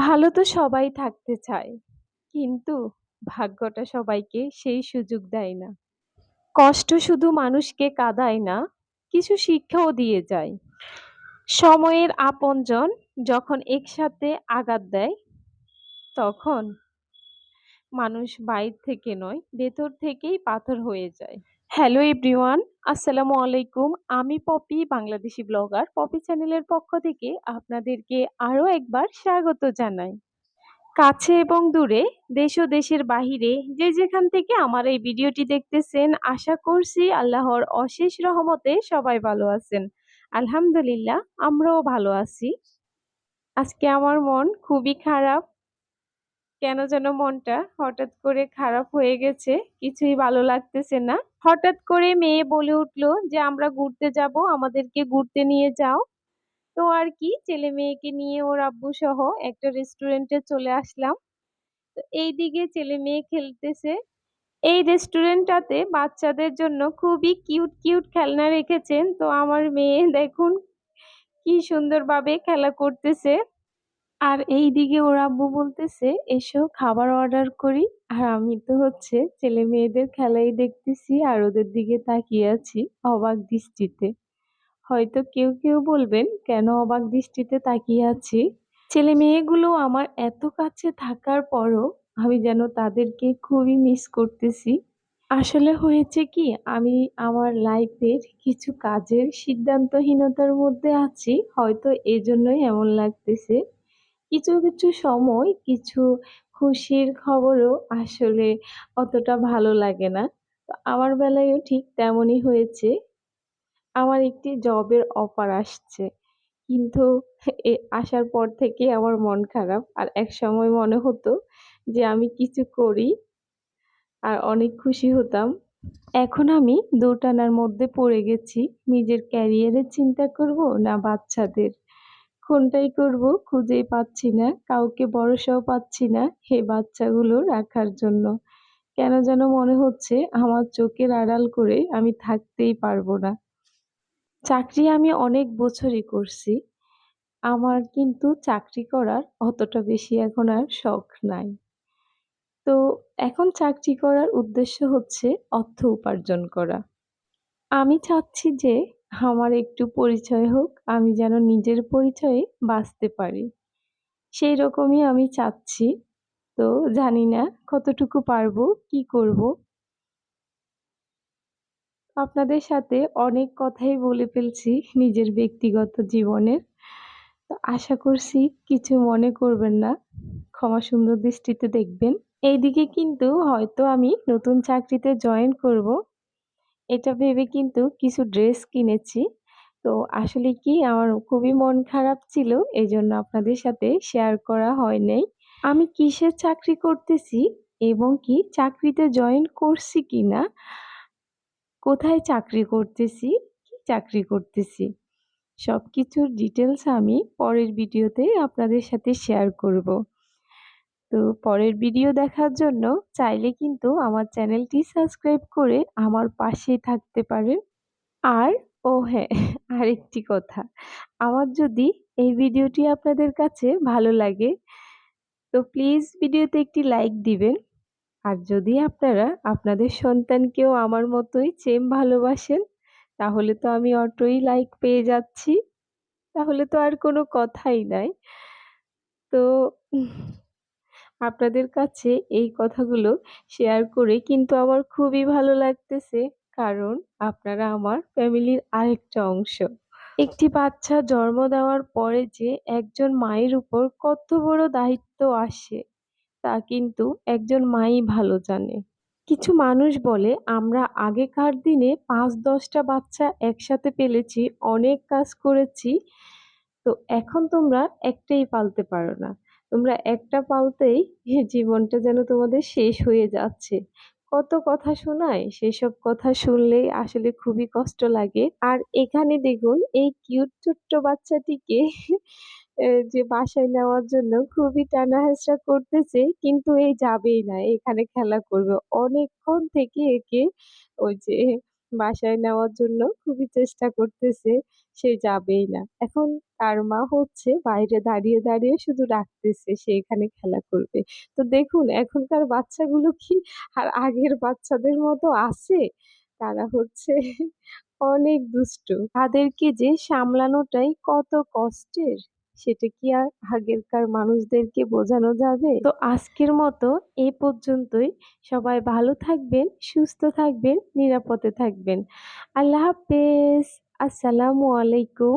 ভালো তো সবাই থাকতে চায়। কিন্তু ভাগ্যটা সবাইকে সেই সুযোগ দেয় না। কষ্ট শুধু মানুষকে কাঁদায় না, কিছু শিক্ষাও দিয়ে যায়। সময়ের আপনজন যখন একসাথে আঘাত দেয়, তখন মানুষ বাইর থেকে নয়, ভেতর থেকেই পাথর হয়ে যায়। হ্যালো এভরিওয়ান, আসসালামু আলাইকুম। আমি পপি, বাংলাদেশি ব্লগার। পপি চ্যানেলের পক্ষ থেকে আপনাদেরকে আরো একবার স্বাগত জানাই। কাছে এবং দূরে, দেশ ও দেশের বাহিরে যে যেখান থেকে আমার এই ভিডিওটি দেখতেছেন, আশা করছি আল্লাহর অশেষ রহমতে সবাই ভালো আছেন। আলহামদুলিল্লাহ, আমরাও ভালো আছি। আজকে আমার মন খুবই খারাপ। কেন যেন মনটা হঠাৎ করে খারাপ হয়ে গেছে, কিছুই ভালো লাগতেছে না। হঠাৎ করে মেয়ে বলে উঠলো যে আমরা ঘুরতে যাব, আমাদেরকে ঘুরতে নিয়ে যাও। তো আর কি, ছেলে মেয়েকে নিয়ে ওর আব্বু সহ একটা রেস্টুরেন্টে চলে আসলাম। তো এইদিকে ছেলে মেয়ে খেলতেছে। এই রেস্টুরেন্টটাতে বাচ্চাদের জন্য খুবই কিউট কিউট খেলনা রেখেছেন। তো আমার মেয়ে দেখুন কি সুন্দরভাবে খেলা করতেছে। আর এইদিকে ওর আব্বু বলতেছে এসো খাবার অর্ডার করি। আর আমি তো হচ্ছে ছেলে মেয়েদের খেলাই দেখতেছি আর ওদের দিকে তাকিয়ে আছি অবাক দৃষ্টিতে। হয়তো কেউ কেউ বলবেন কেন অবাক দৃষ্টিতে তাকিয়ে আছি। ছেলে মেয়েগুলো আমার এত কাছে থাকার পরও আমি যেন তাদেরকে খুবই মিস করতেছি। আসলে হয়েছে কি, আমি আমার লাইফের কিছু কাজের সিদ্ধান্তহীনতার মধ্যে আছি, হয়তো এজন্যই এমন লাগতেছে। কিছু কিছু সময় কিছু খুশির খবরও আসলে অতটা ভালো লাগে না। তো আমার বেলায়ও ঠিক তেমনই হয়েছে। আমার একটি জবের অফার আসছে, কিন্তু আসার পর থেকে আমার মন খারাপ। আর একসময় মনে হতো যে আমি কিছু করি আর অনেক খুশি হতাম। এখন আমি দোটানার মধ্যে পড়ে গেছি, নিজের ক্যারিয়ারের চিন্তা করব না বাচ্চাদের। কোনটাই করব খুঁজেই পাচ্ছি না, কাউকে ভরসাও পাচ্ছি না এই বাচ্চাগুলো রাখার জন্য। কেন যেন মনে হচ্ছে আমার চোখের আড়াল করে আমি থাকতেই পারবো না। চাকরি আমি অনেক বছরই করছি। আমার কিন্তু চাকরি করার অতটা বেশি এখন আর শখ নাই। তো এখন চাকরি করার উদ্দেশ্য হচ্ছে অর্থ উপার্জন করা। আমি চাচ্ছি যে আমার একটু পরিচয় হোক, আমি যেন নিজের পরিচয়ে বাঁচতে পারি। সেই রকমই আমি চাচ্ছি। তো জানি না কতটুকু পারবো, কি করব। আপনাদের সাথে অনেক কথাই বলে ফেলছি নিজের ব্যক্তিগত জীবনের। তো আশা করছি কিছু মনে করবেন না, ক্ষমা সুন্দর দৃষ্টিতে দেখবেন। এইদিকে কিন্তু হয়তো আমি নতুন চাকরিতে জয়েন করব, এটা ভেবে কিন্তু কিছু ড্রেস কিনেছি। তো আসলে কি আমার খুবই মন খারাপ ছিল, এজন্য আপনাদের সাথে শেয়ার করা হয় নাই। আমি কিসের চাকরি করতেছি এবং কি চাকরিতে জয়েন করছি কিনা, কোথায় চাকরি করতেছি, কি চাকরি করতেছি, সবকিছুর ডিটেলস আমি পরের ভিডিওতে আপনাদের সাথে শেয়ার করব। তো পরের ভিডিও দেখার জন্য চাইলে কিন্তু আমার চ্যানেলটি সাবস্ক্রাইব করে আমার পাশেই থাকতে পারেন। আর ও হ্যাঁ, আরেকটি কথা, আমার যদি এই ভিডিওটি আপনাদের কাছে ভালো লাগে তো প্লিজ ভিডিওতে একটি লাইক দিবেন। আর যদি আপনারা আপনাদের সন্তানকেও আমার মতোই সেম ভালোবাসেন, তাহলে তো আমি অটোই লাইক পেয়ে যাচ্ছি। তাহলে তো আর কোনো কথাই নাই। তো আপনাদের কাছে এই কথাগুলো শেয়ার করে কিন্তু আমার খুবই ভালো লাগতেছে, কারণ আপনারা আমার ফ্যামিলির আরেকটা অংশ। একটি বাচ্চা জন্ম দেওয়ার পরে যে একজন মায়ের উপর কত বড় দায়িত্ব আসে, তা কিন্তু একজন মাই ভালো জানে। কিছু মানুষ বলে আমরা আগেকার দিনে ৫-১০টা বাচ্চা একসাথে পেলেছি, অনেক কাজ করেছি। তো এখন তোমরা একটাই পালতে পারো না। তোমরা একটা পালতেই জীবনটা যেন তোমাদের শেষ হয়ে যাচ্ছে। কত কথা শোনায়, সেসব কথা শুনলেই আসলে খুবই কষ্ট লাগে। আর এখানে দেখুন এই কিউট ছোট্ট বাচ্চাটিকে যে বাসায় নেওয়ার জন্য খুবই টানা-হেঁচড়া করতেছে, কিন্তু এই যাবেই না, এখানে খেলা করবে। অনেকক্ষণ থেকে একে ওই যে বাসায় নেওয়ার জন্য খুবই চেষ্টা করতেছে, সে যাবেই না। এখন তার মা হচ্ছে বাইরে দাঁড়িয়ে দাঁড়িয়ে শুধু ডাকতেছে সে এখানে খেলা করবে। তো দেখুন এখনকার বাচ্চাগুলো কি আর আগের বাচ্চাদের মতো আছে? তারা হচ্ছে অনেক দুষ্টু। তাদেরকে যে সামলানোটাই কত কষ্টের সেটা কি আর আগেরকার মানুষদেরকে বোঝানো যাবে? তো আজকের মতো এই পর্যন্তই। সবাই ভালো থাকবেন, সুস্থ থাকবেন, নিরাপদে থাকবেন। আল্লাহ হাফেজ। আসসালামু আলাইকুম।